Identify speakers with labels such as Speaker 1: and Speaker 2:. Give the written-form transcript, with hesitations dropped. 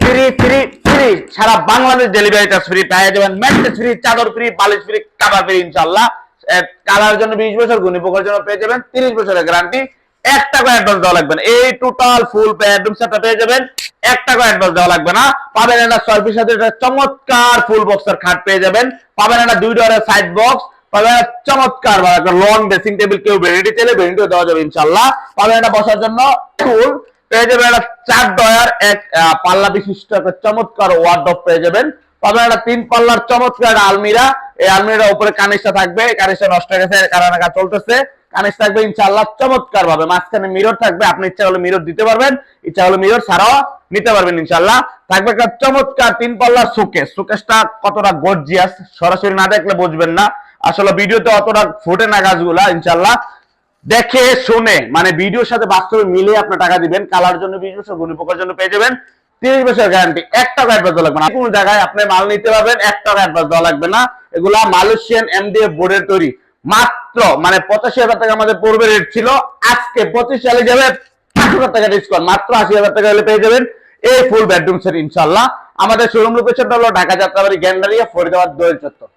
Speaker 1: Free free free সারা Bangladesh delivery charge free, পেয়ে যাবেন mattress free, চাদর ফ্রি, বালিশ ফ্রি, কভার ফ্রি ইনশাআল্লাহ। কালার জন্য 20 বছর, গুণী পোকার জন্য পেয়ে যাবেন 30 বছরের গ্যারান্টি। 1 টাকা অ্যাডভান্স দেওয়া লাগবে না। এই টোটাল ফুল বেডরুম সেটটা পেয়ে যাবেন, 1 টাকা অ্যাডভান্স দেওয়া লাগবে না। পাবেন একটা 6 পিসের সাথে একটা চমৎকার ফুল বক্সের খাট পেয়ে যাবেন, পাবেন একটা 2 ডোরের সাইড বক্স, পাবেন চমৎকার একটা লং ড্রেসিং টেবিল, কেউ ভ্যানিটি চাইলে ভ্যানিটিও দেওয়া যাবে ইনশাআল্লাহ। পাবেন একটা বসার জন্য টুল পেয়ে যাবেন, একটা 4 ডয়ার 1 পাল্লা বিশিষ্ট একটা চমৎকার ওয়ার্ডরোব পেয়ে যাবেন, পাবেন একটা 3 পাল্লার চমৎকার আলমিরা। এই আলমিরার উপরে কানিসটা থাকবে, কানিসটা নষ্ট হয়ে গেছে, কারণ কাজ চলতেছে, কানিস থাকবে ইনশাআল্লাহ চমৎকার ভাবে। মাঝখানে মিরর থাকবে, আপনি ইচ্ছা হলে মিরর দিতে পারবেন, ইচ্ছা হলে মিরর ছাড়াও নিতে পারবেন ইনশাআল্লাহ। থাকবে একটা চমৎকার 3 পাল্লার শোকেস। শোকেসটা কতটা গর্জিয়াস সরাসরি না দেখলে বুঝবেন না, আসলে ভিডিওতে অতটা ফুটে না গাছগুলা। ইনশাআল্লাহ দেখে শুনে মানে ভিডিওর সাথে বাস্তবে মিলে আপনি টাকা দিবেন। কালার জন্য 20 বছর, গুণী পোকার জন্য পেয়ে যাবেন 30 বছর গ্যারান্টি। 1 টাকা অ্যাডভান্স দেওয়া লাগবে না। কোন জায়গায় আপনি মাল নিতে পারবেন 1 টাকা অ্যাডভান্স দেওয়া লাগবে না। এগুলা মালয়েশিয়ান এমডিএফ বোর্ডের তৈরি। মাত্র মানে 85,000 টাকা আমাদের পূর্বে রেট ছিল, আজকে 25 সালে যাবে 5,000 টাকা ডিসকাউন্ট, মাত্র 80,000 টাকা হলে পেয়ে যাবেন এই ফুল বেডরুম সেট ইনশাআল্লাহ। আমাদের শোরুম লোকেশনটা হলো ঢাকা যাত্রাবাড়ি, গ্যান্ডারিয়া, ফরিদাবাদ, দোয়েল চত্বর।